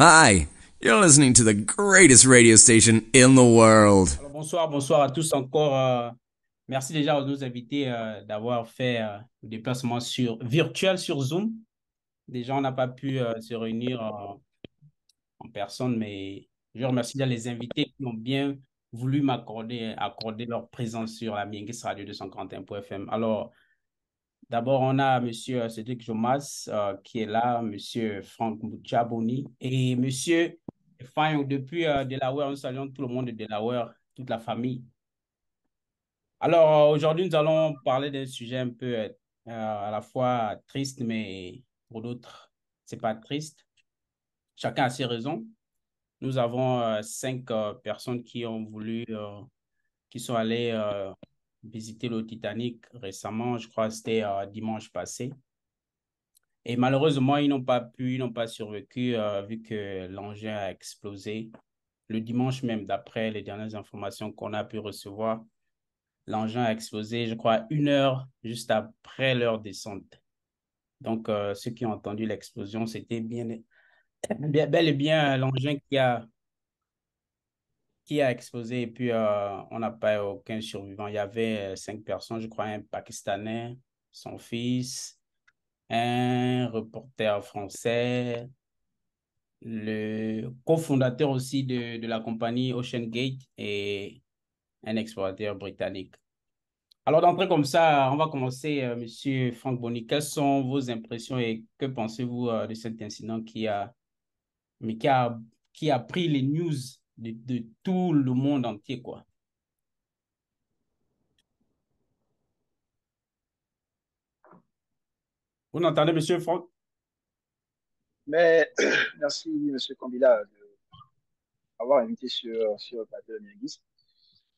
Hi, you're listening to the greatest radio station in the world. Alors bonsoir à tous encore. Merci déjà à nos invités d'avoir fait le déplacement virtuel sur Zoom. Déjà, on n'a pas pu se réunir en personne, mais je remercie déjà les invités qui ont bien voulu accorder leur présence sur la Minguis Radio 241.fm. Alors, d'abord, on a Monsieur Cédric Jomas qui est là, Monsieur Franck Mouchaboni et Monsieur Fayong depuis Delaware. Nous saluons tout le monde de Delaware, toute la famille. Alors, aujourd'hui, nous allons parler d'un sujet un peu à la fois triste, mais pour d'autres, c'est pas triste. Chacun a ses raisons. Nous avons cinq personnes qui ont qui sont allées visiter le Titanic récemment. Je crois que c'était dimanche passé. Et malheureusement, ils n'ont pas survécu vu que l'engin a explosé le dimanche même, d'après les dernières informations qu'on a pu recevoir. L'engin a explosé, je crois, 1 heure juste après leur descente. Donc, ceux qui ont entendu l'explosion, c'était bel et bien l'engin qui a explosé. Et puis, on n'a pas aucun survivant. Il y avait 5 personnes, je crois, un Pakistanais, son fils, un reporter français, le cofondateur aussi de la compagnie Ocean Gate et un explorateur britannique. Alors, d'entrée comme ça, on va commencer, Monsieur Franck Bonny. Quelles sont vos impressions et que pensez-vous de cet incident mais qui a pris les news de tout le monde entier, quoi? Vous m'entendez, Monsieur Franck? Mais merci, Monsieur Kambila, d'avoir invité sur le plateau de Mireguis.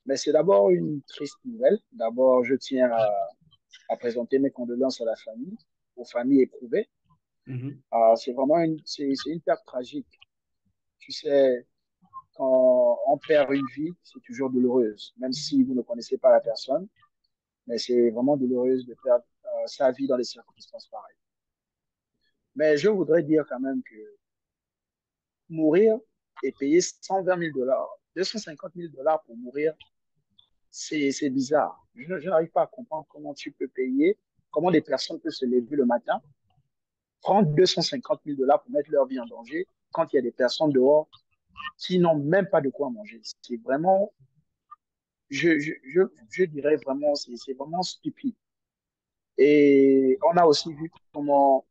Mais c'est d'abord une triste nouvelle. D'abord, je tiens à présenter mes condoléances à la famille, aux familles éprouvées. Mhm. C'est vraiment c'est une perte tragique. Tu sais, quand on perd une vie, c'est toujours douloureuse, même si vous ne connaissez pas la personne. Mais c'est vraiment douloureuse de perdre sa vie dans des circonstances pareilles. Mais je voudrais dire quand même que mourir et payer 120 000 dollars, 250 000 dollars pour mourir, c'est bizarre. Je n'arrive pas à comprendre comment tu peux payer, comment des personnes peuvent se lever le matin, prendre 250 000 dollars pour mettre leur vie en danger quand il y a des personnes dehors qui n'ont même pas de quoi manger. C'est vraiment, je dirais vraiment, c'est vraiment stupide. Et on a aussi vu comment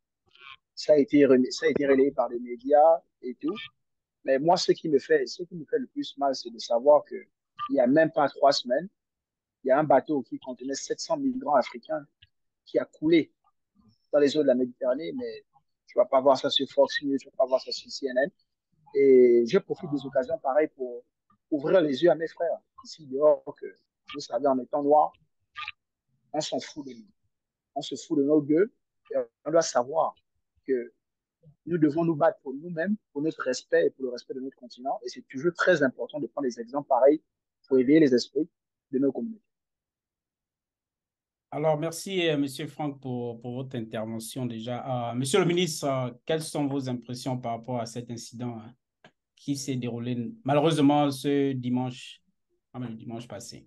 ça a été relayé par les médias et tout. Mais moi, ce qui me fait le plus mal, c'est de savoir que il y a même pas 3 semaines, il y a un bateau qui contenait 700 migrants africains qui a coulé dans les eaux de la Méditerranée, mais tu vas pas voir ça sur Fox News, tu vas pas voir ça sur CNN. Et je profite des occasions pareilles pour ouvrir les yeux à mes frères ici dehors que, vous savez, en étant noirs, on s'en fout de nous. On se fout de nos gueules. Et on doit savoir que nous devons nous battre pour nous-mêmes, pour notre respect et pour le respect de notre continent. Et c'est toujours très important de prendre des exemples pareils pour éveiller les esprits de nos communautés. Alors, merci, Monsieur Franck, pour votre intervention déjà. Monsieur le ministre, quelles sont vos impressions par rapport à cet incident qui s'est déroulé malheureusement ce dimanche, le dimanche passé?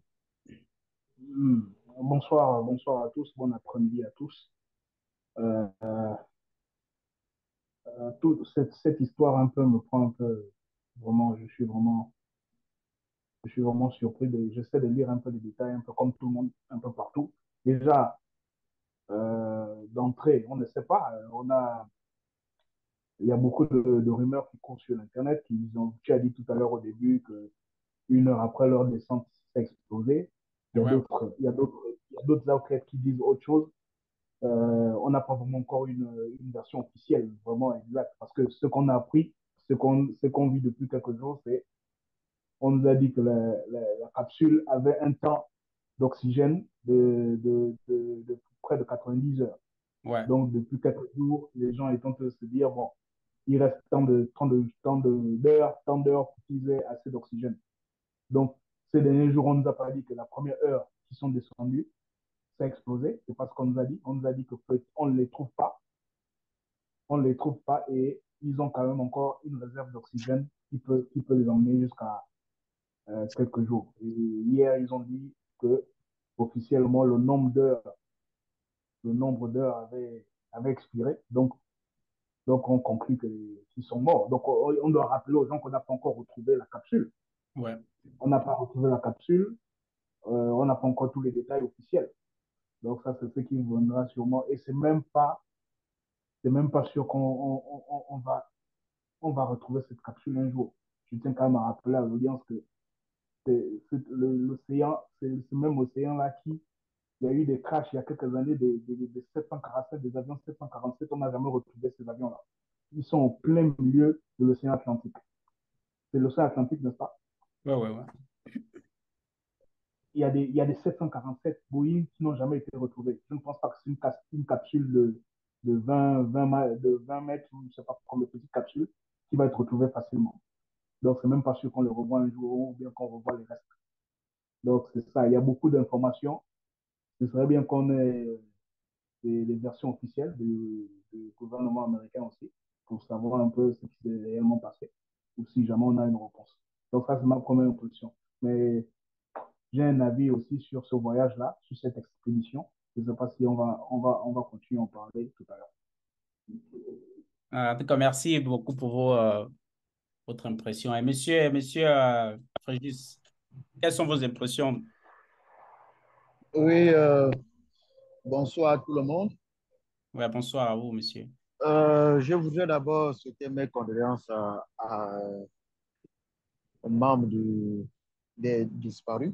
Hmm. Bonsoir à tous, bon après-midi à tous. Euh, Toute cette histoire un peu me prend un peu, vraiment, je suis vraiment surpris. J'essaie de lire un peu les détails, un peu comme tout le monde, un peu partout. Déjà, d'entrée, on ne sait pas. Il y a beaucoup de rumeurs qui courent sur Internet. Tu as dit tout à l'heure au début que 1 heure après leur descente, ça a explosé. Ouais. Il y a d'autres outlets qui disent autre chose. On n'a pas vraiment encore une version officielle vraiment exacte parce que ce qu'on a appris, ce qu'on vit depuis quelques jours, c'est on nous a dit que la capsule avait un temps d'oxygène de près de 90 heures. Ouais. Donc, depuis quelques jours, les gens étant en train de se dire, bon, il reste tant d'heures pour qu'ils aient assez d'oxygène. Donc, ces derniers jours, on nous a pas dit que la première heure qui sont descendues, ça a explosé. C'est pas ce qu'on nous a dit. On nous a dit que peut on ne les trouve pas. On ne les trouve pas. Et ils ont quand même encore une réserve d'oxygène qui peut les emmener jusqu'à quelques jours. Et hier, ils ont dit que officiellement, le nombre d'heures avait expiré. Donc, on conclut qu'ils sont morts. Donc, on doit rappeler aux gens qu'on n'a pas encore retrouvé la capsule. Ouais. On n'a pas retrouvé la capsule. On n'a pas encore tous les détails officiels. Donc, ça, c'est ce qui viendra sûrement. Et c'est même pas sûr on va retrouver cette capsule un jour. Je tiens quand même à rappeler à l'audience que l'océan, c'est ce même océan-là qui, il y a eu des crashs il y a quelques années des 747, des avions 747, on n'a jamais retrouvé ces avions-là. Ils sont au plein milieu de l'océan Atlantique. C'est l'océan Atlantique, n'est-ce pas? Ouais. Il y a des 747 Boeing qui n'ont jamais été retrouvés. Je ne pense pas que c'est une capsule de 20 mètres, ou je ne sais pas combien de petites capsules, qui va être retrouvée facilement. Donc, c'est même pas sûr qu'on le revoit un jour ou bien qu'on revoit les restes. Donc, c'est ça. Il y a beaucoup d'informations. Ce serait bien qu'on ait des versions officielles du gouvernement américain aussi pour savoir un peu ce qui s'est réellement passé ou si jamais on a une réponse. Donc, ça, c'est ma première impression. Mais j'ai un avis aussi sur ce voyage-là, sur cette expédition. Je ne sais pas si on va continuer à en parler tout à l'heure. En tout cas, merci beaucoup pour votre impression. Et monsieur Fréjus, quelles sont vos impressions? Oui, bonsoir à tout le monde. Ouais, bonsoir à vous, monsieur. Je voudrais d'abord souhaiter mes condoléances aux membres des disparus.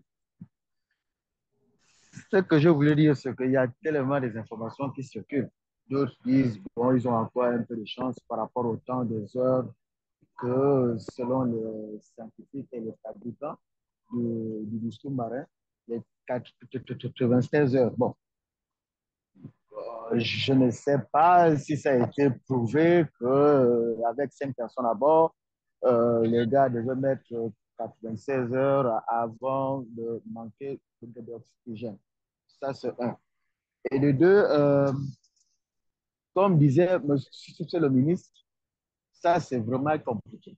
Ce que je voulais dire, c'est qu'il y a tellement des informations qui circulent. D'autres disent, bon, ils ont encore un peu de chance par rapport au temps des heures que, selon les scientifiques et les fabricants du sous-marin, les 96 heures. Bon, je ne sais pas si ça a été prouvé qu'avec 5 personnes à bord, les gars devaient mettre 96 heures avant de manquer d'oxygène. Ça, c'est un. Et de deux, comme disait monsieur le ministre, ça, c'est vraiment compliqué.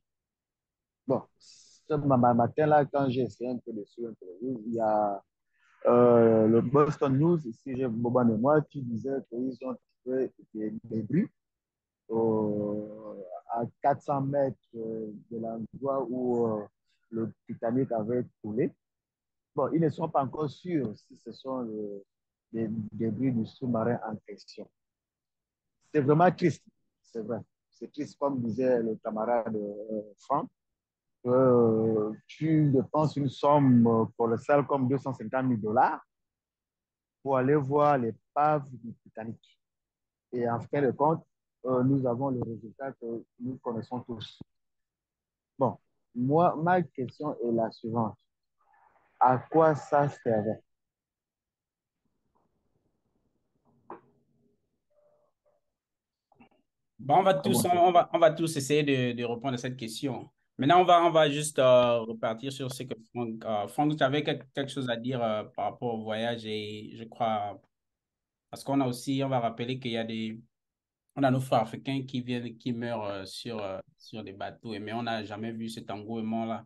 Bon, ce matin-là, quand j'ai essayé un peu de suivre un peu, il y a le Boston News, si j'ai bonne mémoire, qui disait qu'ils ont trouvé des débris à 400 mètres de l'endroit où le Titanic avait coulé. Bon, ils ne sont pas encore sûrs si ce sont les débris du sous-marin en question. C'est vraiment triste, c'est vrai. C'est triste, comme disait le camarade Franck. Tu dépenses une somme colossale comme 250 000 dollars pour aller voir l'épave du Titanic. Et en fin de compte, nous avons le résultat que nous connaissons tous. Bon, moi, ma question est la suivante. À quoi ça servait? Bon, on va tous essayer de répondre à cette question. Maintenant, on va juste repartir sur ce que Franck, Franck, tu avais quelque chose à dire par rapport au voyage et je crois, parce qu'on a aussi, on va rappeler qu'il y a on a nos frères africains qui viennent, qui meurent sur des bateaux, mais on n'a jamais vu cet engouement-là.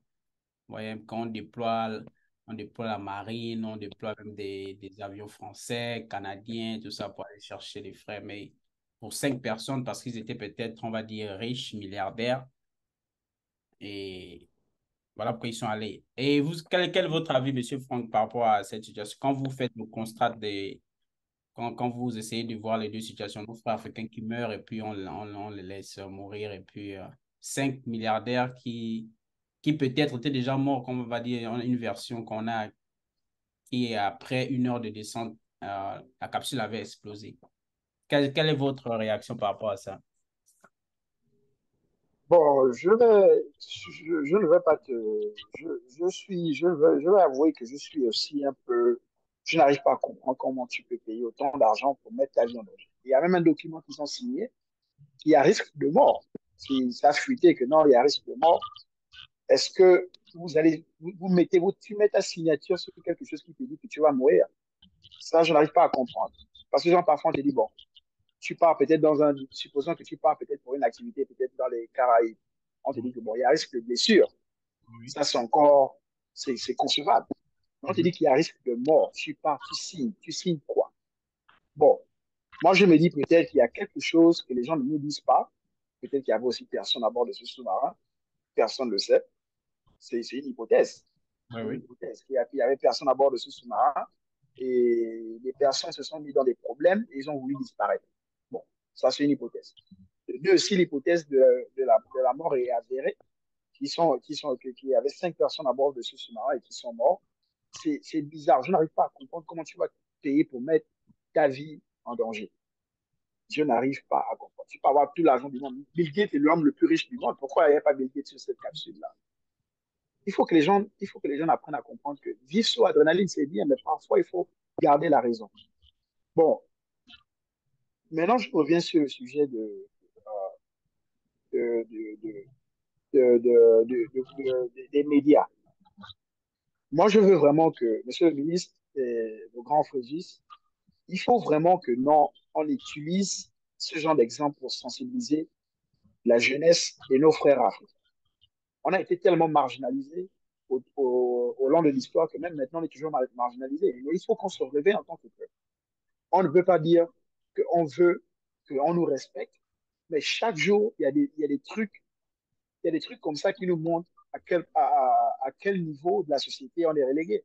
Vous voyez, quand on déploie la marine, on déploie même des avions français, canadiens, tout ça pour aller chercher les frais. Mais pour 5 personnes, parce qu'ils étaient peut-être, on va dire, riches, milliardaires, et voilà pourquoi ils sont allés. Et vous, quel est votre avis, Monsieur Franck, par rapport à cette situation? Quand vous faites le constat quand vous essayez de voir les deux situations, nos frères africains qui meurent et puis on les laisse mourir, et puis 5 milliardaires qui peut-être étaient déjà morts, comme on va dire, on a une version qu'on a qui, après 1 heure de descente, la capsule avait explosé. Quelle est votre réaction par rapport à ça? Bon, je ne vais pas te, je vais avouer que je suis aussi un peu, je n'arrive pas à comprendre comment tu peux payer autant d'argent pour mettre ta vie en danger. Il y a même un document qu'ils ont signé qui a risque de mort. Si ça a fuité que non, il y a risque de mort, est-ce que tu mets ta signature sur quelque chose qui te dit que tu vas mourir? Ça, je n'arrive pas à comprendre. Parce que, genre, parfois, on te dit, bon, Tu pars peut-être supposons que tu pars peut-être pour une activité peut-être dans les Caraïbes. On te dit que bon, il y a un risque de blessure. Oui. Ça, c'est concevable. On te Mhm. dit qu'il y a un risque de mort. Tu pars, tu signes quoi? Bon, moi, je me dis peut-être qu'il y a quelque chose que les gens ne nous disent pas. Peut-être qu'il y avait aussi personne à bord de ce sous-marin. Personne ne le sait. C'est une hypothèse. Oui, C'est une oui. hypothèse. Il y avait personne à bord de ce sous-marin et les personnes se sont mis dans des problèmes et ils ont voulu disparaître. Bon, ça, c'est une hypothèse. Deux, aussi, l'hypothèse de la mort est avérée, qu'il y avait 5 personnes à bord de ce sous-marin et qui sont morts. C'est bizarre. Je n'arrive pas à comprendre comment tu vas payer pour mettre ta vie en danger. Je n'arrive pas à comprendre. Tu peux avoir tout l'argent du monde. Bill Gates est l'homme le plus riche du monde. Pourquoi il n'y a pas Bill Gates sur cette capsule-là? Il faut que les gens apprennent à comprendre que vivre sous adrénaline, c'est bien, mais parfois, il faut garder la raison. Bon, maintenant, je reviens sur le sujet de, de, de, des médias. Moi, je veux vraiment que, monsieur le ministre et le grand Frégis, il faut vraiment que non, on utilise ce genre d'exemple pour sensibiliser la jeunesse et nos frères africains. On a été tellement marginalisés au long de l'histoire que même maintenant, on est toujours marginalisés. Mais il faut qu'on se réveille en tant que peuple. On ne peut pas dire qu'on veut qu'on nous respecte, mais chaque jour, il y a des trucs, il y a des trucs comme ça qui nous montrent à quel niveau de la société on est relégué.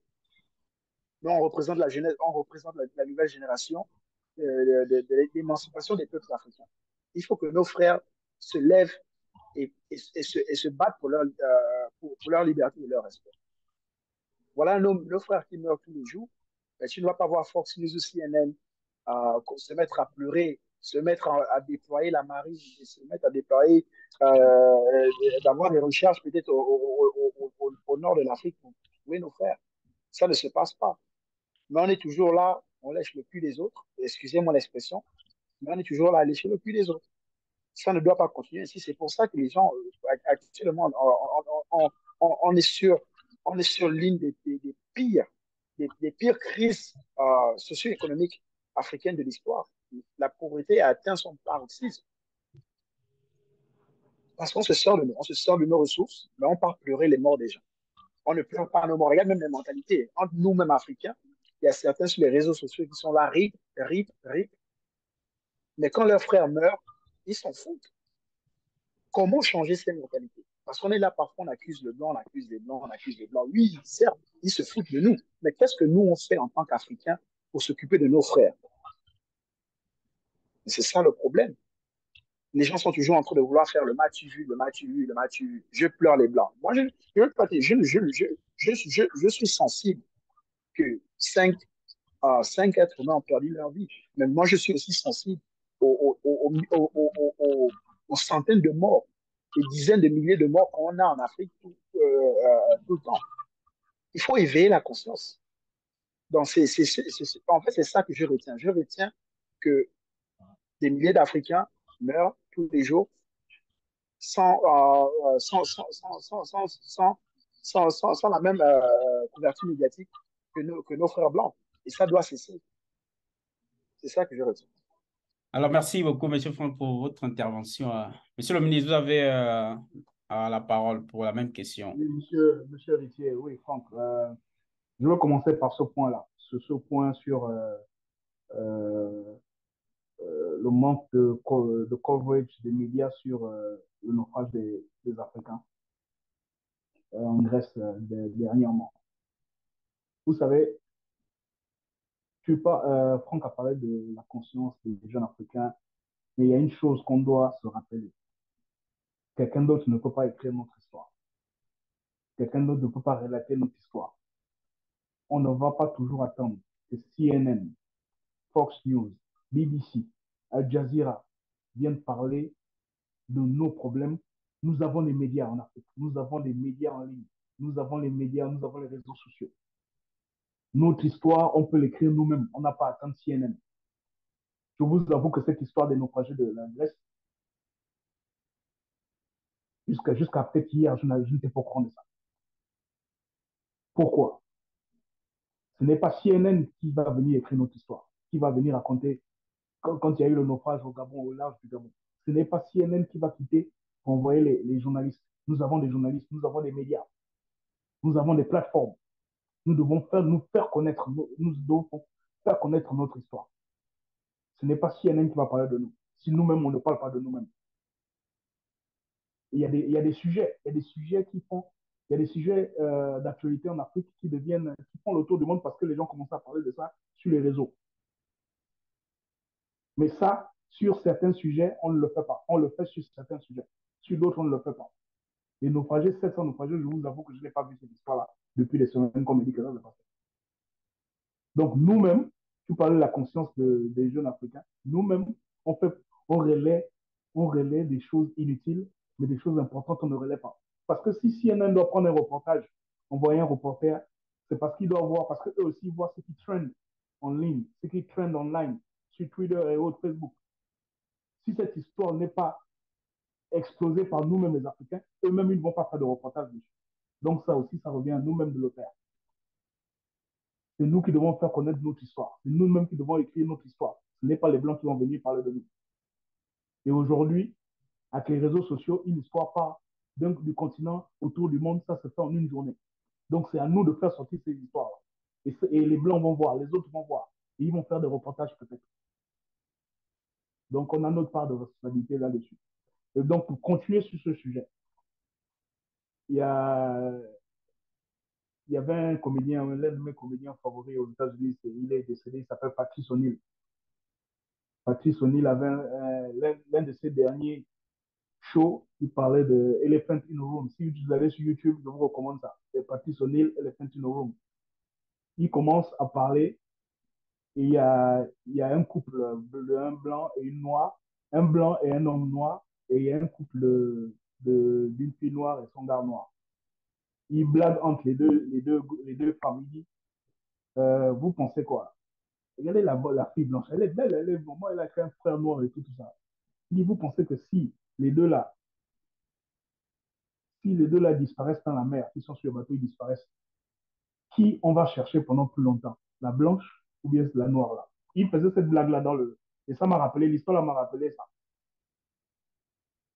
Nous, on représente la jeunesse, on représente la nouvelle génération l'émancipation des peuples africains. Il faut que nos frères se lèvent et se battent pour leur liberté et leur respect. Voilà nos frères qui meurent tous les jours. Mais tu ne vas pas voir Fox News ou CNN se mettre à pleurer, se mettre à déployer la marine, et se mettre à déployer, d'avoir des recherches peut-être au nord de l'Afrique pour trouver nos frères. Ça ne se passe pas. Mais on est toujours là, on lèche le cul des autres, excusez-moi l'expression, mais on est toujours là à lécher le cul des autres. Ça ne doit pas continuer ainsi. C'est pour ça que les gens, actuellement, on est on est sur l'une des pires crises socio-économiques africaines de l'histoire. La pauvreté a atteint son paroxysme parce qu'on se sort de nous, on se sort de nos ressources, mais on part pleurer les morts des gens. On ne pleure pas nos morts. Regarde même les mentalités. Entre nous-mêmes Africains, il y a certains sur les réseaux sociaux qui sont là, rip, rip, rip. Mais quand leurs frères meurent, ils s'en foutent. Comment changer ces mentalités? Parce qu'on est là, parfois, on accuse le blanc, on accuse les blancs, on accuse les blancs. Oui, certes, ils se foutent de nous. Mais qu'est-ce que nous, on fait en tant qu'Africains pour s'occuper de nos frères? C'est ça le problème. Les gens sont toujours en train de vouloir faire le match vu, le match vu, le match vu. Je pleure les blancs. Moi, je suis sensible que cinq êtres humains ont perdu leur vie. Mais moi, je suis aussi sensible aux centaines de morts, des dizaines de milliers de morts qu'on a en Afrique tout le temps. Il faut éveiller la conscience. Donc, en fait, c'est ça que je retiens. Je retiens que des milliers d'Africains meurent tous les jours sans, sans la même couverture médiatique que nos frères blancs. Et ça doit cesser. C'est ça que je retiens. Alors, merci beaucoup, Monsieur Franck, pour votre intervention. Monsieur le ministre, vous avez la parole pour la même question. Oui, monsieur Riquier, oui, Franck. Je vais commencer par ce point-là, ce point sur euh, le manque de coverage des médias sur le naufrage des Africains en Grèce dernièrement. Vous savez, Franck a parlé de la conscience des jeunes Africains, mais il y a une chose qu'on doit se rappeler. Quelqu'un d'autre ne peut pas écrire notre histoire. Quelqu'un d'autre ne peut pas relater notre histoire. On ne va pas toujours attendre que CNN, Fox News, BBC, Al Jazeera viennent parler de nos problèmes. Nous avons les médias en Afrique, nous avons les médias en ligne, nous avons les médias, nous avons les réseaux sociaux. Notre histoire, on peut l'écrire nous-mêmes, on n'a pas à attendre CNN. Je vous avoue que cette histoire des naufragés de la Grèce, jusqu'à peut-être hier, je n'étais pas au courant de ça. Pourquoi? Ce n'est pas CNN qui va venir écrire notre histoire, qui va venir raconter quand il y a eu le naufrage au Gabon, au large du Gabon. Ce n'est pas CNN qui va quitter pour envoyer les journalistes. Nous avons des journalistes, nous avons des médias, nous avons des plateformes. Nous devons nous faire connaître, nous devons faire connaître notre histoire. Ce n'est pas CNN qui va parler de nous. Si nous-mêmes, on ne parle pas de nous-mêmes. Il y a des sujets, il y a des sujets qui font, il y a des sujets d'actualité en Afrique qui deviennent, qui font le tour du monde parce que les gens commencent à parler de ça sur les réseaux. Mais ça, sur certains sujets, on ne le fait pas. On le fait sur certains sujets. Sur d'autres, on ne le fait pas. Les naufragés, 700 naufragés, je vous avoue que je n'ai pas vu cette histoire-là depuis des semaines, comme il dit que ça s'est passé. Donc, nous-mêmes, tu parlais de la conscience des jeunes Africains, nous-mêmes, on fait, on relaie, on relaie des choses inutiles, mais des choses importantes, on ne relaie pas. Parce que si CNN doit prendre un reportage, envoyer un reporter, c'est parce qu'il doit voir, parce qu'eux aussi voient ce qui trend en ligne, ce qui trend online, sur Twitter et autres, Facebook. Si cette histoire n'est pas explosée par nous-mêmes les Africains, eux-mêmes, ils ne vont pas faire de reportage dessus. Donc ça aussi, ça revient à nous-mêmes de le faire. C'est nous qui devons faire connaître notre histoire. C'est nous-mêmes qui devons écrire notre histoire. Ce n'est pas les Blancs qui vont venir parler de nous. Et aujourd'hui, avec les réseaux sociaux, une histoire part du continent autour du monde, ça se fait en une journée. Donc c'est à nous de faire sortir ces histoires-là. Et les Blancs vont voir, les autres vont voir. Et ils vont faire des reportages peut-être. Donc on a notre part de responsabilité là-dessus. Et donc pour continuer sur ce sujet, il y a il y avait un comédien, l'un de mes comédiens favoris aux États-Unis, il est décédé, il s'appelle Patrice O'Neill. Patrice O'Neill avait l'un de ses derniers shows, il parlait de Elephant in a Room. Si vous allez sur YouTube, je vous recommande ça. C'est Patrice O'Neill, Elephant in a Room. Il commence à parler et il y a un couple un blanc et une noire, un blanc et un homme noir, et il y a un couple d'une fille noire et son gars noir. Il blague entre les deux familles. Vous pensez quoi? Regardez la fille blanche, elle est belle, elle est vraiment, elle a qu'un frère noir et tout ça. Il dit, vous pensez que si les deux là disparaissent dans la mer, ils sont sur le bateau, ils disparaissent, qui on va chercher pendant plus longtemps? La blanche ou bien la noire là? Il faisait cette blague-là et ça m'a rappelé, l'histoire là m'a rappelé ça.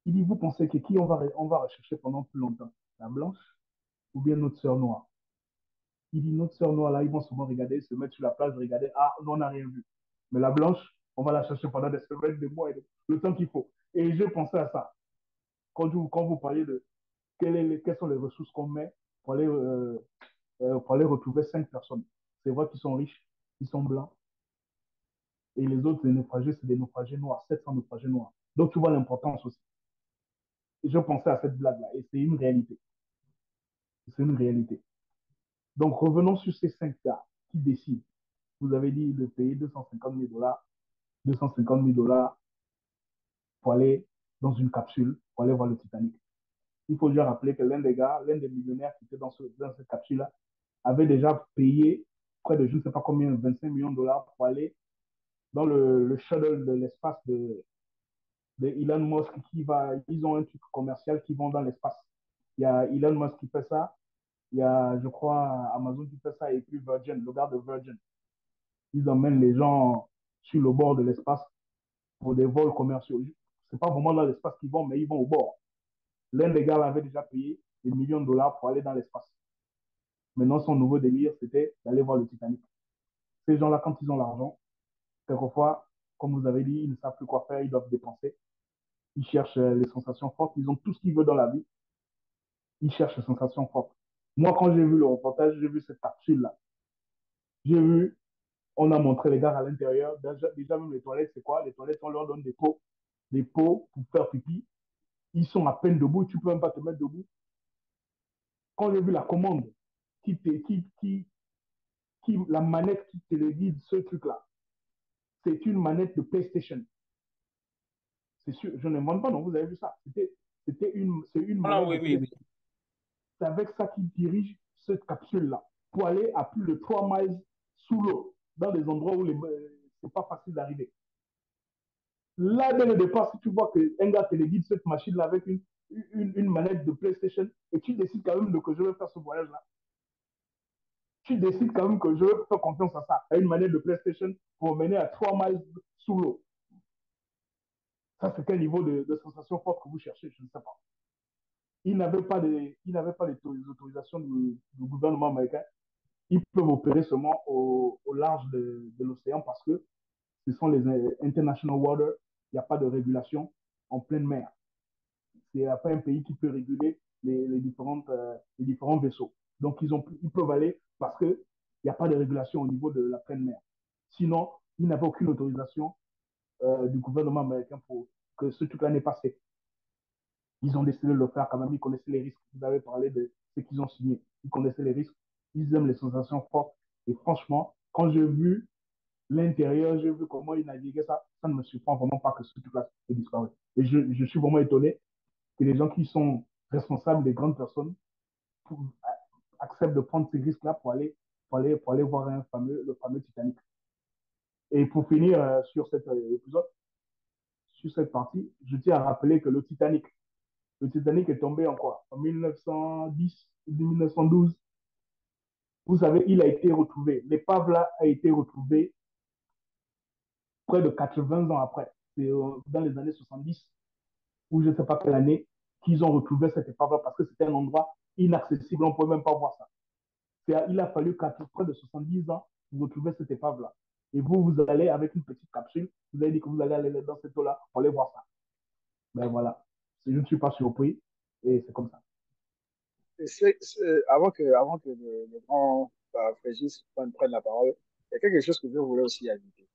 Il dit, vous pensez que qui on va rechercher pendant plus longtemps? La blanche ou bien notre sœur noire? Il dit, notre sœur noire là, ils vont souvent regarder, se mettre sur la plage, regarder, ah, non, on n'a rien vu. Mais la blanche, on va la chercher pendant des semaines, des mois, le temps qu'il faut. Et je pensais à ça. Quand vous parliez de quelles sont les ressources qu'on met pour aller retrouver 5 personnes. C'est vrai qu'ils sont riches, ils sont blancs. Et les autres, les naufragés, c'est des naufragés noirs, 700 naufragés noirs. Donc, tu vois l'importance aussi. Et je pensais à cette blague-là. Et c'est une réalité. C'est une réalité. Donc, revenons sur ces 5 gars qui décident. Vous avez dit de payer 250 000 dollars, 250 000 dollars pour aller dans une capsule, pour aller voir le Titanic. Il faut déjà rappeler que l'un des gars, l'un des millionnaires qui était dans cette capsule-là, avait déjà payé près de je ne sais pas combien, 25 millions de dollars pour aller dans le shuttle de l'espace de Elon Musk ils ont un truc commercial qui vont dans l'espace. Il y a Elon Musk qui fait ça, il y a, je crois, Amazon qui fait ça et puis Virgin, le gars de Virgin. Ils emmènent les gens sur le bord de l'espace pour des vols commerciaux. C'est pas vraiment dans l'espace qu'ils vont, mais ils vont au bord. L'un des gars avait déjà payé des millions de dollars pour aller dans l'espace. Maintenant, son nouveau délire, c'était d'aller voir le Titanic. Ces gens-là, quand ils ont l'argent, quelquefois, comme vous avez dit, ils ne savent plus quoi faire, ils doivent dépenser. Ils cherchent les sensations fortes, ils ont tout ce qu'ils veulent dans la vie. Ils cherchent les sensations fortes. Moi, quand j'ai vu le reportage, j'ai vu cette capsule-là. J'ai vu, on a montré les gars à l'intérieur. Déjà, même les toilettes, c'est quoi? Les toilettes, on leur donne des pots pour faire pipi. Ils sont à peine debout, tu ne peux même pas te mettre debout. Quand j'ai vu la commande, la manette qui téléguide ce truc-là, c'est une manette de PlayStation. C'est sûr, je ne demande pas, non, vous avez vu ça. C'est une Ah, manette oui, de oui, PlayStation. oui. C'est avec ça qu'il dirige cette capsule-là pour aller à plus de 3 miles sous l'eau, dans des endroits où c'est pas facile d'arriver. Là, dès le départ, si tu vois qu'un gars téléguide cette machine-là avec une manette de PlayStation et tu décides quand même que je vais faire ce voyage-là, tu décides quand même que je vais faire confiance à ça, à une manette de PlayStation pour mener à 3 miles sous l'eau. Ça, c'est quel niveau de sensation forte que vous cherchez, je ne sais pas. Ils n'avaient pas les autorisations du gouvernement américain. Ils peuvent opérer seulement au large de l'océan parce que ce sont les international water. Il n'y a pas de régulation en pleine mer. Il n'y a pas un pays qui peut réguler les différents vaisseaux. Donc, ils peuvent aller parce qu'il n'y a pas de régulation au niveau de la pleine mer. Sinon, ils n'avaient aucune autorisation du gouvernement américain pour que ce truc-là n'est pas fait. Ils ont décidé de le faire quand même. Ils connaissaient les risques. Vous avez parlé de ce qu'ils ont signé. Ils connaissaient les risques. Ils aiment les sensations fortes. Et franchement, quand j'ai vu l'intérieur, j'ai vu comment ils naviguaient ça ne me surprend vraiment pas que ce truc-là ait disparu. Et je suis vraiment étonné que les gens qui sont responsables des grandes personnes pour, acceptent de prendre ces risques-là pour aller voir le fameux Titanic. Et pour finir sur cet épisode, sur cette partie, je tiens à rappeler que le Titanic est tombé en quoi? En 1910 ou 1912. Vous savez, il a été retrouvé. L'épave là a été retrouvée près de 80 ans après. C'est dans les années 70 ou je ne sais pas quelle année qu'ils ont retrouvé cette épave là parce que c'était un endroit inaccessible. On ne pouvait même pas voir ça. Il a fallu près de 70 ans pour retrouver cette épave là. Et vous allez avec une petite capsule, vous avez dit que vous allez aller dans cette eau-là pour aller voir ça. Ben voilà. Je ne suis pas surpris et c'est comme ça. Avant que le grand Frégis prenne la parole, il y a quelque chose que je voulais aussi ajouter.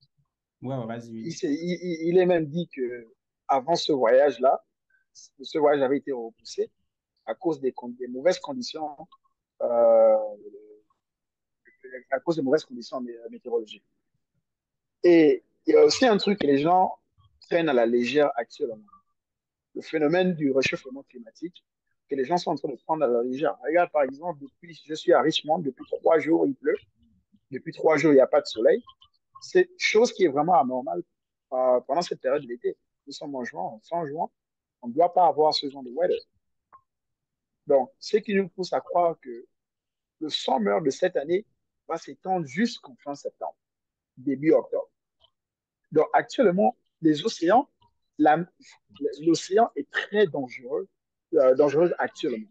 Ouais, ouais, vas-y, Il, oui. s'est- il est même dit que avant ce voyage avait été repoussé à cause des mauvaises conditions, euh, à cause des mauvaises conditions météorologiques. Et il y a aussi un truc que les gens prennent à la légère actuellement, le phénomène du réchauffement climatique, que les gens sont en train de prendre à la légère. Regarde, par exemple, je suis à Richmond, depuis 3 jours, il pleut. Depuis 3 jours, il n'y a pas de soleil. C'est chose qui est vraiment anormale pendant cette période de l'été. Nous sommes en juin, fin juin, on ne doit pas avoir ce genre de weather. Donc, ce qui nous pousse à croire que le summer de cette année va s'étendre jusqu'en fin septembre, début octobre. Donc, actuellement, les océans, la- l'océan est très dangereux actuellement.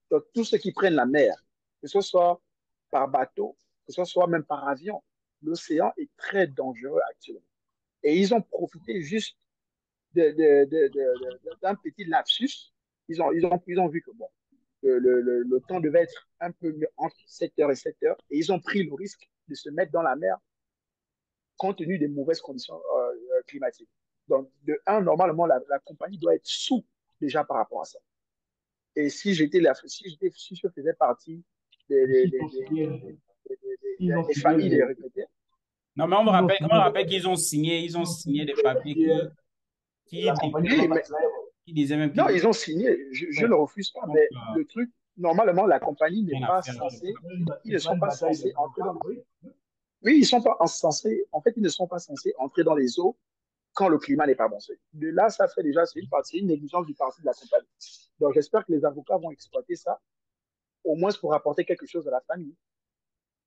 Donc, tous ceux qui prennent la mer, que ce soit par bateau, que ce soit même par avion, l'océan est très dangereux actuellement. Et ils ont profité juste d'un petit lapsus. Ils ont vu que bon, le temps devait être un peu mieux entre 7 heures et 7 heures. Et ils ont pris le risque de se mettre dans la mer compte tenu des mauvaises conditions climatiques. Donc, de un, normalement, la compagnie doit être sous déjà par rapport à ça. Et si je faisais partie des, des, S'ils des, ont des, signé, s'ils ont des signé, familles des retraités, Non, mais s'ils ont on me signé, rappelle ils ont signé des papiers qui la disaient compagnie oui, même, mais qui disaient même non, qu'ils ils ont signé. Je ne ouais. le refuse pas, Donc, mais le truc, normalement, la compagnie n'est rien à pas faire avec censée, ils c'est ne pas sont une pas bataille censés entrer d'avocats, dans les. oui. Oui, ils sont pas censés, en fait, ils ne sont pas censés entrer dans les eaux quand le climat n'est pas bon. De là, ça fait déjà, c'est une négligence du parti de la compagnie. Donc, j'espère que les avocats vont exploiter ça, au moins pour apporter quelque chose à la famille.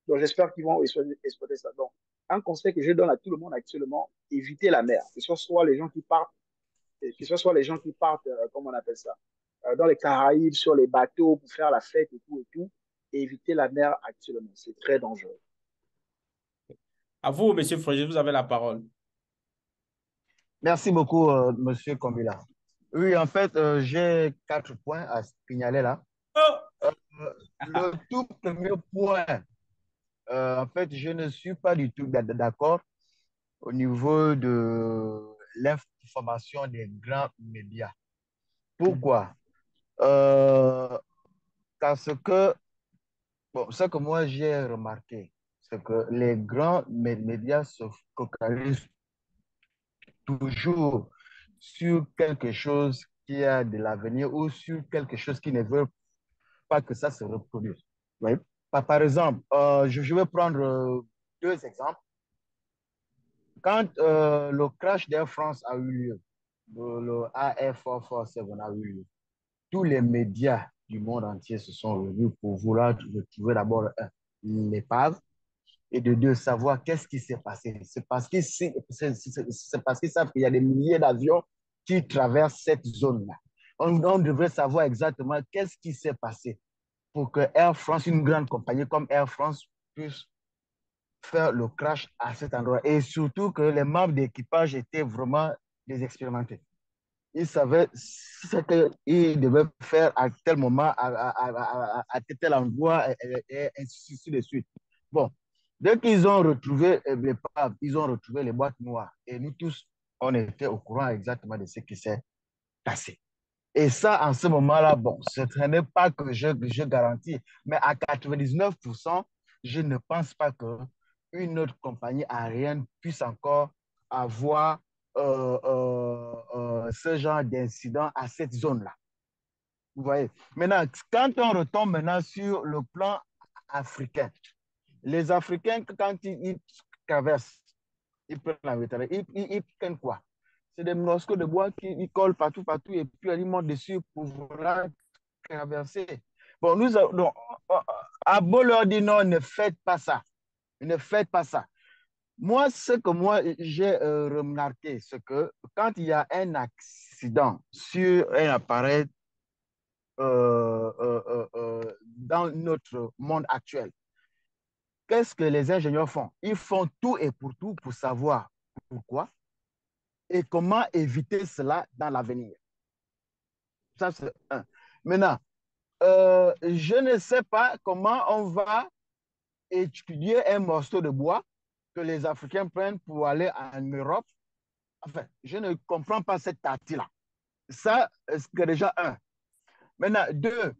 Donc, j'espère qu'ils vont exploiter ça. Donc, un conseil que je donne à tout le monde actuellement, évitez la mer. Que ce soit les gens qui partent, comment on appelle ça, dans les Caraïbes, sur les bateaux pour faire la fête et tout, et éviter la mer actuellement. C'est très dangereux. à vous, Monsieur Froger, vous avez la parole. Merci beaucoup, Monsieur Kombila. Oui, en fait, j'ai 4 points à signaler là. Oh! Le tout premier point, en fait, je ne suis pas du tout d'accord au niveau de l'information des grands médias. Pourquoi? Euh, Parce que, bon, ce que moi j'ai remarqué, c'est que les grands médias se focalisent toujours sur quelque chose qui a de l'avenir ou sur quelque chose qui ne veut pas que ça se reproduise. Oui. Par exemple, je vais prendre 2 exemples. Quand le crash d'Air France a eu lieu, le AF447 a eu lieu, tous les médias du monde entier se sont réunis pour vouloir retrouver d'abord l'épave et de deux, savoir qu'est-ce qui s'est passé. C'est parce qu'ils savent qu'il y a des milliers d'avions qui traversent cette zone-là. On devrait savoir exactement qu'est-ce qui s'est passé pour que Air France, une grande compagnie comme Air France, puisse faire le crash à cet endroit. Et surtout que les membres d'équipage étaient vraiment des expérimentés. Ils savaient ce qu'ils devaient faire à tel moment, à tel endroit, et ainsi de suite. Bon, dès qu'ils ont retrouvé l'épave, ils ont retrouvé les boîtes noires. Et nous tous, on était au courant exactement de ce qui s'est passé. Et ça, en ce moment-là, bon, ce n'est pas que je garantis, mais à 99%, je ne pense pas qu'une autre compagnie aérienne puisse encore avoir ce genre d'incident à cette zone-là. Vous voyez? Maintenant, quand on retombe maintenant sur le plan africain, les Africains, quand ils traversent, ils prennent la météorite, ils prennent quoi? C'est des morceaux de bois qui collent partout, partout, et puis ils montent dessus pour vouloir traverser. Bon, donc, à beau leur dire non, ne faites pas ça. Ne faites pas ça. Moi, ce que moi j'ai remarqué, c'est que quand il y a un accident sur un appareil dans notre monde actuel, qu'est-ce que les ingénieurs font? Ils font tout et pour tout pour savoir pourquoi et comment éviter cela dans l'avenir. Ça, c'est un. Maintenant, je ne sais pas comment on va étudier un morceau de bois que les Africains prennent pour aller en Europe. Enfin, je ne comprends pas cette partie-là. Ça, c'est déjà un. Maintenant, deux,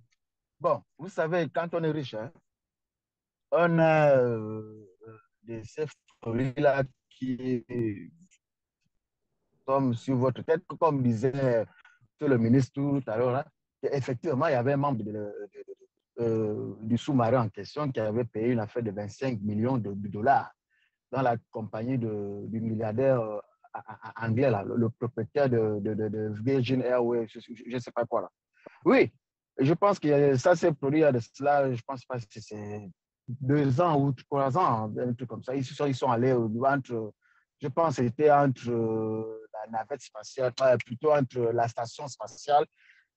bon, vous savez, quand on est riche, hein, on a des chefs-là qui tombent sur votre tête, comme disait le ministre tout à l'heure, là, effectivement, il y avait un membre du sous-marin en question qui avait payé une affaire de 25 millions de dollars dans la compagnie du milliardaire anglais, là, le propriétaire de Virgin Airways, je ne sais pas quoi. Là. Oui, je pense que ça s'est produit de cela, je ne pense pas si c'est 2 ans ou 3 ans, un truc comme ça. Ils sont allés entre, je pense que c'était entre la navette spatiale, plutôt entre la station spatiale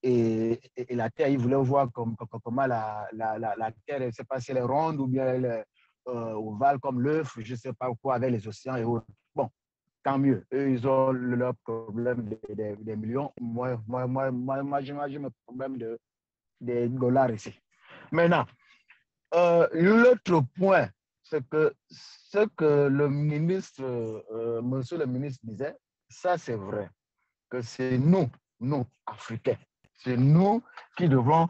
et la Terre. Ils voulaient voir comment la Terre, je ne sais pas si elle est ronde ou bien elle est ovale comme l'œuf, je ne sais pas quoi, avec les océans et autres. Bon, tant mieux. Eux, ils ont leur problème des millions. Moi j'imagine le problème des dollars ici. Maintenant, l'autre point, c'est que ce que le ministre, monsieur le ministre disait, ça c'est vrai, que c'est nous, Africains, c'est nous qui devons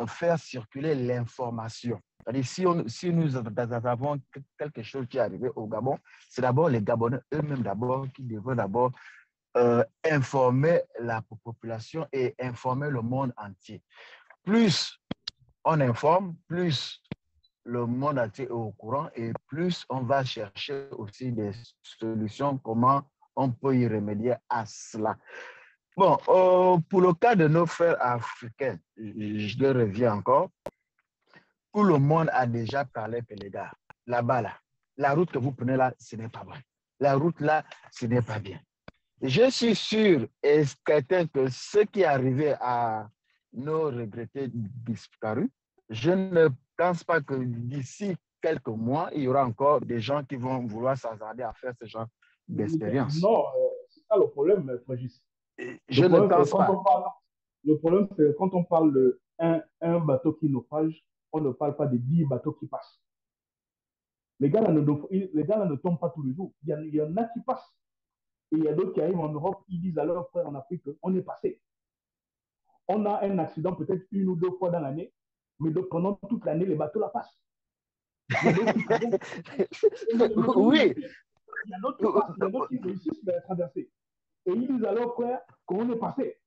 faire circuler l'information. C'est-à-dire, si nous avons quelque chose qui est arrivé au Gabon, c'est d'abord les Gabonais eux-mêmes d'abord qui devraient d'abord informer la population et informer le monde entier. Plus on informe, plus le monde entier est au courant et plus on va chercher aussi des solutions, comment on peut y remédier à cela. Bon, pour le cas de nos frères africains, je reviens encore, tout le monde a déjà parlé, les gars, là-bas, là, la route que vous prenez là, ce n'est pas bon. La route là, ce n'est pas bien. Je suis sûr et certain que ce qui est arrivé à nos regrettés disparus, je ne pense pas que d'ici quelques mois, il y aura encore des gens qui vont vouloir s'hasarder à faire ce genre d'expérience. Non, c'est ça le problème, Frégis. Je ne pense pas. Le problème, c'est que quand on parle d'un bateau qui naufrage, on ne parle pas de 10 bateaux qui passent. Les gars là ne tombent pas tous les jours. Il y en a qui passent. Et il y a d'autres qui arrivent en Europe, ils disent à leurs frères en Afrique qu'on est passé. On a un accident peut-être 1 ou 2 fois dans l'année, mais pendant toute l'année, les bateaux la passent. Il y a d'autres qui traversent. Oui. Il y a d'autres qui passent, il y a d'autres qui réussissent à traverser. Et ils disent à leurs frères qu'on est passé.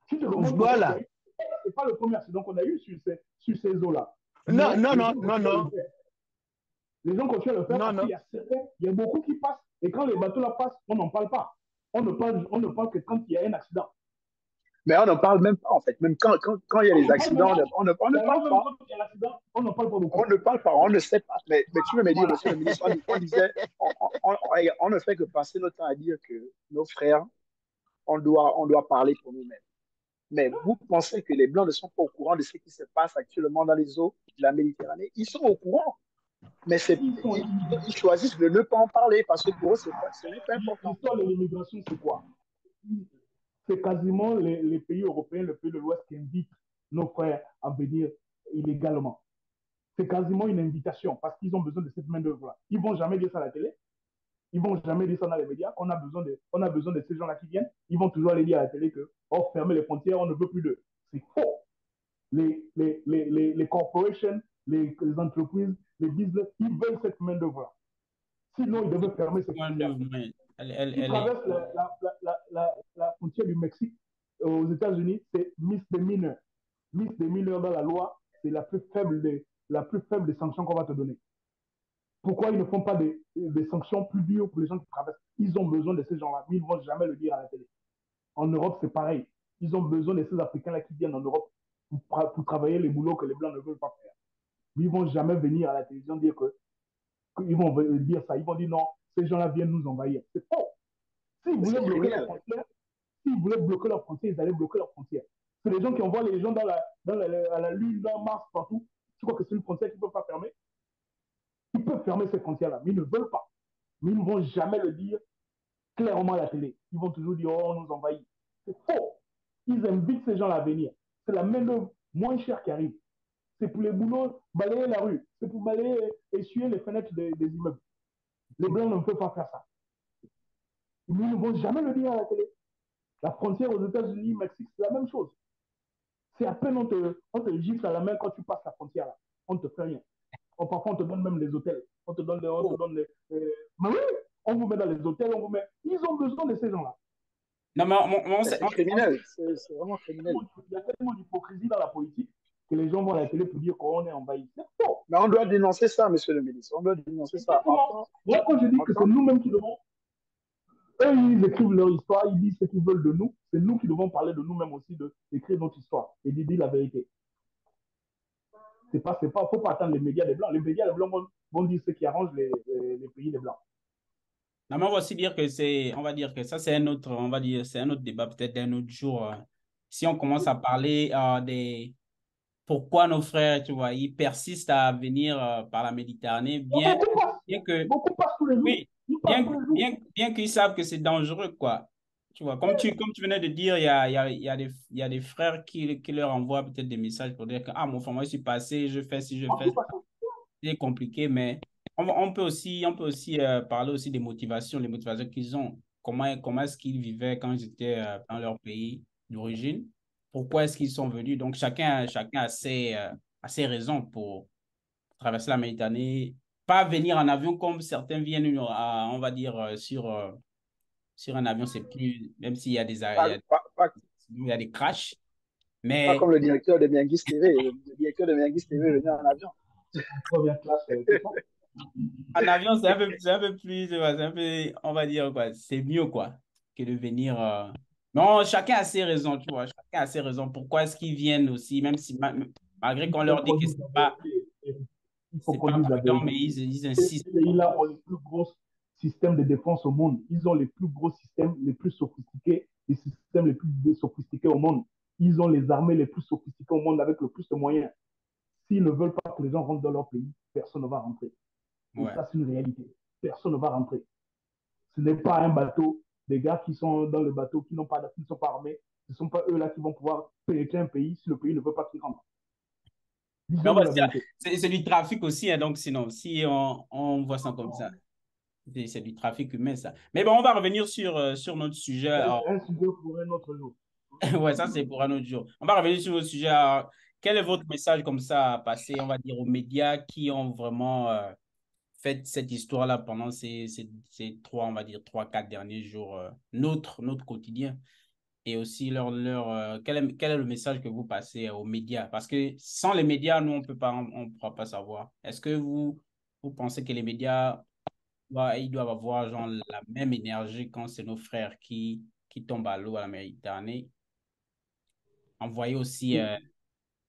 Si tu remontes, voilà. Ce n'est pas le premier accident qu'on a eu sur ces eaux-là. Non. Les gens continuent à le faire parce qu'il y a beaucoup qui passent. Et quand les bateaux la passent, on n'en parle pas. On ne parle que quand il y a un accident. Mais on n'en parle même pas, en fait. Même quand il y a On des n'en parle même accidents, pas. on ne D'ailleurs, parle même pas. quand il y a l'accident, on n'en parle pas On beaucoup. ne parle pas, on ne sait pas. Mais tu veux me dire, Voilà. monsieur le ministre, on disait, on ne fait que passer notre temps à dire que nos frères, on doit parler pour nous-mêmes. Mais vous pensez que les Blancs ne sont pas au courant de ce qui se passe actuellement dans les eaux de la Méditerranée? Ils sont au courant, mais Ils sont ils choisissent de ne pas en parler parce que pour eux, ce n'est pas important. L'histoire de l'immigration, c'est quoi? C'est quasiment les pays européens, les pays de l'Ouest qui invitent nos frères à venir illégalement. C'est quasiment une invitation parce qu'ils ont besoin de cette main-d'œuvre-là. Ils ne vont jamais dire ça à la télé. Ils ne vont jamais dire ça dans les médias qu'on on a besoin de ces gens-là qui viennent. Ils vont toujours aller dire à la télé que, oh, fermez les frontières, on ne veut plus d'eux. C'est faux. Les corporations, les entreprises, les business, ils veulent cette main-d'œuvre-là. Sinon, ils devaient fermer ces frontières. Qui Elle est... traverse la frontière du Mexique aux États-Unis, c'est misdemeanor. Misdemeanor dans la loi, c'est la plus faible des sanctions qu'on va te donner. Pourquoi ils ne font pas des sanctions plus dures pour les gens qui traversent? Ils ont besoin de ces gens-là, mais ils ne vont jamais le dire à la télé. En Europe, c'est pareil. Ils ont besoin de ces Africains-là qui viennent en Europe pour travailler les boulots que les Blancs ne veulent pas faire. Mais ils ne vont jamais venir à la télévision dire qu'ils vont dire ça. Ils vont dire non, ces gens-là viennent nous envahir. C'est faux. S'ils Mais voulaient c'est bloquer la criminel. frontière, s'ils voulaient bloquer leurs frontières, ils allaient bloquer leurs frontières. C'est les gens qui envoient les gens à la Lune, dans Mars, partout. Tu crois que c'est une frontière qu'ils ne peuvent pas fermer? Ils peuvent fermer ces frontières-là, mais ils ne veulent pas. Mais ils ne vont jamais le dire clairement à la télé. Ils vont toujours dire, oh, on nous envahit. C'est faux. Ils invitent ces gens à venir. C'est la main-d'œuvre moins chère qui arrive. C'est pour les boulots, balayer la rue. C'est pour balayer, essuyer les fenêtres des immeubles. Les Blancs ne peuvent pas faire ça. Mais ils ne vont jamais le dire à la télé. La frontière aux États-Unis, Mexique, c'est la même chose. C'est à peine on te gifle à la main quand tu passes la frontière là. On ne te fait rien. Parfois, on te donne même les hôtels. On te donne mais oui, on vous met dans les hôtels, on vous met. Ils ont besoin de ces gens-là. Non, mais C'est criminel. C'est vraiment criminel. Il y a tellement d'hypocrisie dans la politique que les gens vont à la télé pour dire qu'on est envahi. C'est faux. Mais on doit dénoncer ça, monsieur le ministre. On doit dénoncer ça. Moi, quand je dis que c'est nous-mêmes qui devons. Eux, ils écrivent leur histoire, ils disent ce qu'ils veulent de nous. C'est nous qui devons parler de nous-mêmes aussi, d'écrire notre histoire et de dire la vérité. Faut pas attendre les médias des Blancs. Les médias des Blancs vont dire ce qui arrange les pays des Blancs. Non, mais on va aussi dire que on va dire que ça, c'est un autre, on va dire, c'est un autre débat peut-être d'un autre jour. Si on commence à parler pourquoi nos frères, tu vois, ils persistent à venir par la Méditerranée, bien que, Beaucoup passent tous les jours. oui, bien qu'ils savent que c'est dangereux, quoi. Tu vois, comme tu venais de dire, il y a des frères qui leur envoient peut-être des messages pour dire que, ah, mon frère, moi, je suis passé, je fais ci, je fais ça. C'est compliqué, mais on peut aussi parler aussi des motivations, les motivations qu'ils ont. Comment est-ce qu'ils vivaient quand ils étaient dans leur pays d'origine? Pourquoi est-ce qu'ils sont venus? Donc, chacun a ses raisons pour traverser la Méditerranée. Pas venir en avion comme certains viennent, on va dire, sur un avion, c'est plus, même s'il y a Pas, pas, pas, il y a des crashs, pas mais comme le directeur de Miangis TV. Le directeur de Miangis TV venait en avion. Première classe, c'est ça. en avion, c'est un peu plus, c'est un peu, on va dire, quoi, c'est mieux, quoi, que de venir. Non, chacun a ses raisons, tu vois, chacun a ses raisons. Pourquoi est-ce qu'ils viennent aussi, même si, malgré qu'on leur dit que Il faut c'est pas qu'on dise la prudent, mais vérité. ils Ces insistent. pays-là ont les plus gros systèmes de défense au monde. Ils ont les plus gros systèmes, les plus sophistiqués, les systèmes les plus sophistiqués au monde. Ils ont les armées les plus sophistiquées au monde avec le plus de moyens. S'ils ne veulent pas que les gens rentrent dans leur pays, personne ne va rentrer. Et Ouais. ça, c'est une réalité. Personne ne va rentrer. Ce n'est pas un bateau, des gars qui sont dans le bateau, qui ne sont pas armés. Ce ne sont pas eux-là qui vont pouvoir pénétrer un pays si le pays ne veut pas qu'ils rentrent. Mais on va Disons-nous la dire, vérité. c'est du trafic aussi, hein, donc sinon, si on voit ça comme ça, c'est du trafic humain, ça. Mais bon, on va revenir sur notre sujet. C'est un sujet pour un autre jour. Ouais, ça, c'est pour un autre jour. On va revenir sur le sujet. Quel est votre message comme ça à passer, on va dire, aux médias qui ont vraiment fait cette histoire-là pendant ces trois, on va dire, trois, quatre derniers jours, notre quotidien? Et aussi, quel est le message que vous passez aux médias? Parce que sans les médias, nous, on ne pourra pas savoir. Est-ce que vous pensez que les médias, ils doivent avoir genre, la même énergie quand c'est nos frères qui tombent à l'eau à la Méditerranée? envoyer aussi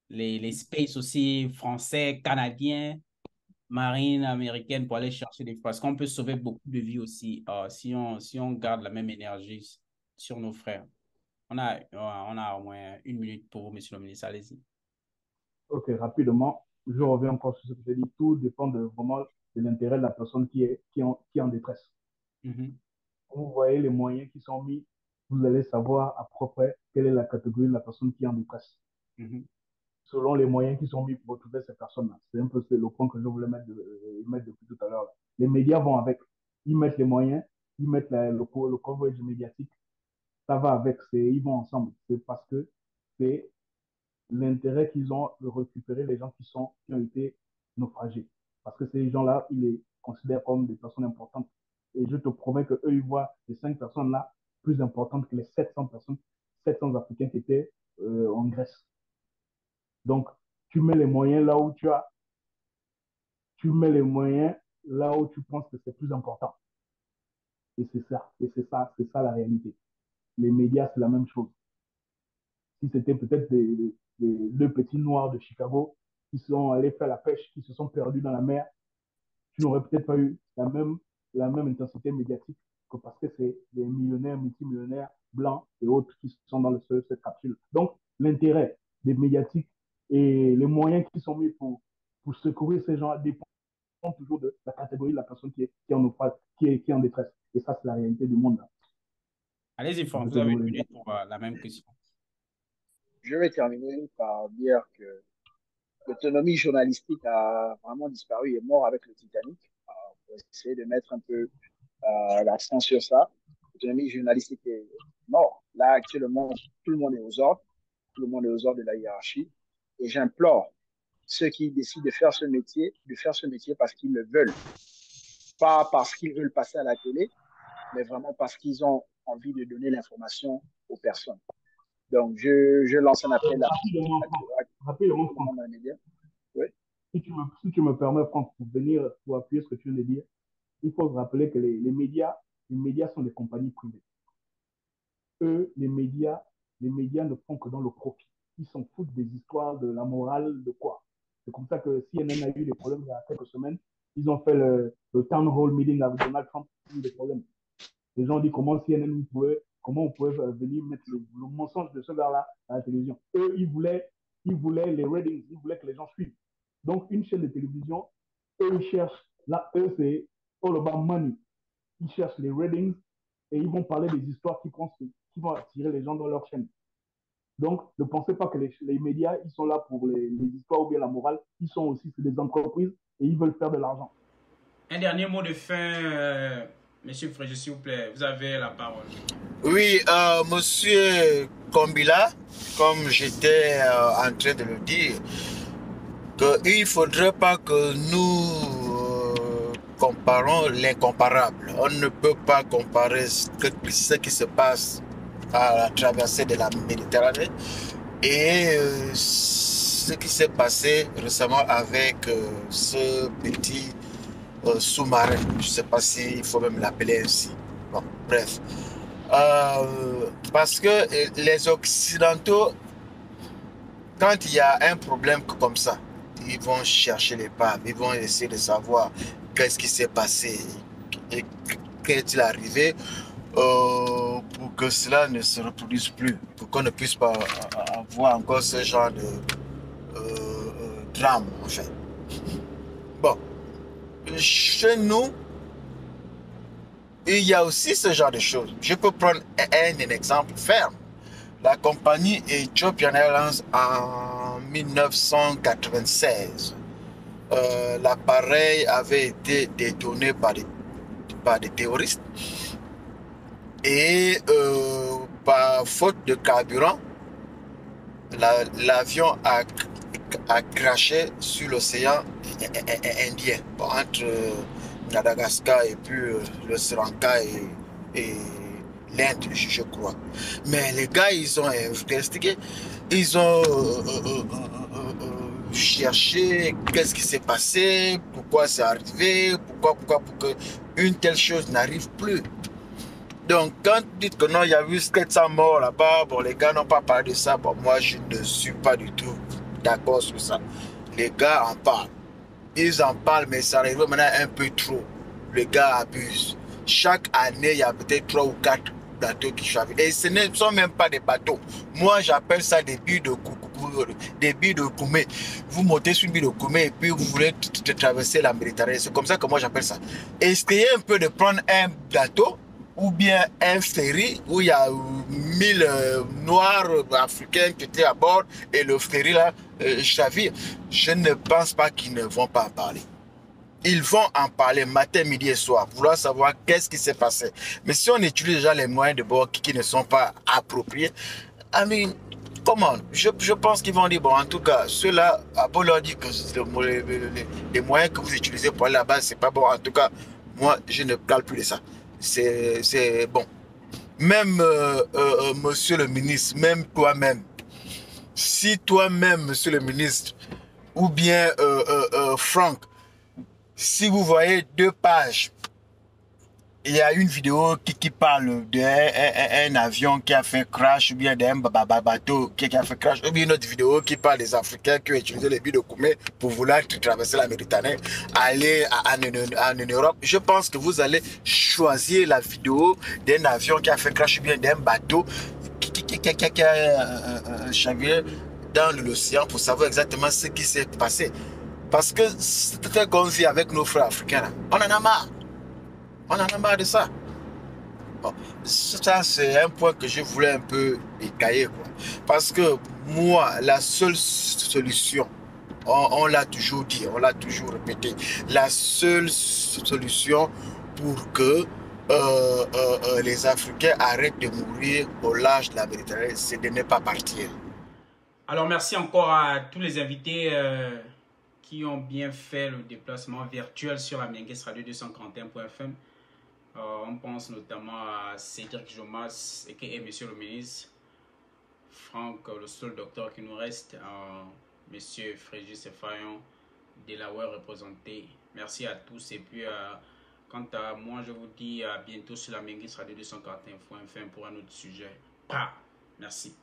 les space aussi français, canadiens, marine américaine pour aller chercher des fois. Parce qu'on peut sauver beaucoup de vies aussi si on garde la même énergie sur nos frères. On a au moins 1 minute pour vous, monsieur le ministre. Allez-y. Ok, rapidement, je reviens encore sur ce que j'ai dit. Tout dépend vraiment de l'intérêt de la personne qui est en détresse. Mhm, Vous voyez les moyens qui sont mis, vous allez savoir à peu près quelle est la catégorie de la personne qui est en détresse. mhm, Selon les moyens qui sont mis pour retrouver ces personnes-là. C'est un peu le point que je voulais mettre depuis tout à l'heure. Les médias vont avec. Ils mettent les moyens, ils mettent le coverage médiatique. Ça va avec. Ils vont ensemble. C'est parce que c'est l'intérêt qu'ils ont de récupérer les gens qui ont été naufragés. Parce que ces gens-là, ils les considèrent comme des personnes importantes. Et je te promets qu'eux, ils voient ces 5 personnes-là plus importantes que les 700 personnes, 700 Africains qui étaient en Grèce. Donc, tu mets les moyens là où tu mets les moyens là où tu penses que c'est plus important. Et c'est ça la réalité. Les médias, c'est la même chose. Si c'était peut-être des 2 petits noirs de Chicago qui sont allés faire la pêche, qui se sont perdus dans la mer, tu n'aurais peut-être pas eu la même intensité médiatique que parce que c'est des millionnaires, multimillionnaires, blancs et autres qui sont dans cette capsule. Donc, l'intérêt des médiatiques et les moyens qui sont mis pour secourir ces gens dépendent toujours de la catégorie de la personne qui est en naufrage, qui est en détresse. Et ça, c'est la réalité du monde. Allez-y, C'est Franck, ce vous que je avez une voulais dire. minute pour la même question. Je vais terminer par dire que l'autonomie journalistique a vraiment disparu et mort avec le Titanic. Pour essayer de mettre un peu l'accent sur ça. L'autonomie journalistique est mort. Là, actuellement, tout le monde est aux ordres. Tout le monde est aux ordres de la hiérarchie. Et j'implore ceux qui décident de faire ce métier parce qu'ils le veulent. Pas parce qu'ils veulent passer à la télé, mais vraiment parce qu'ils ont envie de donner l'information aux personnes. Donc, je lance un appel Rapidement, Franck, rapidement, tout le Franck, monde dans les médias. Oui. si tu me permets, Franck, pour appuyer ce que tu viens de dire, il faut se rappeler que les médias sont des compagnies privées. Eux, les médias ne font que dans le profit. Ils s'en foutent des histoires, de la morale, de quoi. C'est comme ça que CNN a eu des problèmes il y a quelques semaines. Ils ont fait le town hall meeting avec Donald Trump. Ils ont eu des problèmes. Les gens disent comment on pouvait venir mettre le mensonge de ce gars-là à la télévision. Eux, ils voulaient les ratings, ils voulaient que les gens suivent. Donc, une chaîne de télévision, eux, ils cherchent, là, eux, c'est all about money. Ils cherchent les ratings et ils vont parler des histoires qui vont attirer les gens dans leur chaîne. Donc, ne pensez pas que les médias, ils sont là pour les histoires ou bien la morale. Ils sont aussi des entreprises et ils veulent faire de l'argent. Un dernier mot de fin, monsieur Frégé, s'il vous plaît. Vous avez la parole. Oui, monsieur Kombila, comme j'étais en train de le dire, qu'il ne faudrait pas que nous comparons l'incomparable. On ne peut pas comparer ce qui se passe à la traversée de la Méditerranée et ce qui s'est passé récemment avec ce petit sous-marin. Je ne sais pas s'il faut même l'appeler ainsi. Bon, bref. Parce que les Occidentaux, quand il y a un problème comme ça, ils vont chercher les l'épave, ils vont essayer de savoir qu'est-ce qui s'est passé et qu'est-il arrivé pour que cela ne se reproduise plus, pour qu'on ne puisse pas avoir encore ce genre de drame, en fait. Bon, chez nous, il y a aussi ce genre de choses. Je peux prendre un exemple ferme. La compagnie Ethiopian Airlines en 1996, l'appareil avait été détourné par des terroristes et par faute de carburant, l'avion a crashé sur l'océan Indien, entre Madagascar et puis le Sri Lanka et l'Inde, je crois. Mais les gars, ils ont investigué, ils ont cherché qu'est-ce qui s'est passé, pourquoi c'est arrivé, pourquoi pour que une telle chose n'arrive plus. Donc, quand vous dites que non, il y a eu 700 morts là-bas, bon, les gars n'ont pas parlé de ça. Bon, moi, je ne suis pas du tout d'accord sur ça. Les gars en parlent. Ils en parlent, mais ça arrive maintenant un peu trop. Les gars abusent. Chaque année, il y a peut-être 3 ou 4 bateaux qui chavent. Et ce ne sont même pas des bateaux. Moi, j'appelle ça des billes de Koumé. Vous montez sur une bille de Koumé et puis vous voulez traverser la Méditerranée. C'est comme ça que moi, j'appelle ça. Essayez un peu de prendre un bateau ou bien un ferry où il y a 1000 noirs africains qui étaient à bord et le ferry là chavire. Je ne pense pas qu'ils ne vont pas en parler. Ils vont en parler matin, midi et soir, vouloir savoir qu'est-ce qui s'est passé. Mais si on utilise déjà les moyens de bord qui ne sont pas appropriés, I mean, comment? Je pense qu'ils vont dire, bon, en tout cas, ceux-là, à beau leur dire que les moyens que vous utilisez pour aller là-bas, c'est pas bon. En tout cas, moi, je ne parle plus de ça. C'est bon. Même monsieur le ministre, même toi-même, si toi-même, monsieur le ministre, ou bien Franck, si vous voyez 2 pages, il y a une vidéo qui parle d'un avion qui a fait crash, ou bien d'un bateau qui a fait crash, ou bien une autre vidéo qui parle des Africains qui ont utilisé les billes de Koumé pour vouloir traverser la Méditerranée, aller en Europe. Je pense que vous allez choisir la vidéo d'un avion qui a fait crash, ou bien d'un bateau qui a chaviré dans l'océan pour savoir exactement ce qui s'est passé. Parce que c'est qu'on vit avec nos frères africains. Là. On en a marre. On en a marre de ça. Bon, ça, c'est un point que je voulais un peu écailler. Parce que moi, la seule solution, on l'a toujours dit, on l'a toujours répété, la seule solution pour que les Africains arrêtent de mourir au large de la Méditerranée, c'est de ne pas partir. Alors, merci encore à tous les invités qui ont bien fait le déplacement virtuel sur la Mengues Radio 241.fm. On pense notamment à Cédric Jomas, et Monsieur le ministre, Franck, le seul docteur qui nous reste, Monsieur Frégis Fayon, Delaware représenté. Merci à tous. Et puis, quant à moi, je vous dis à bientôt sur la Mengues Radio 241.fm pour un autre sujet. Merci.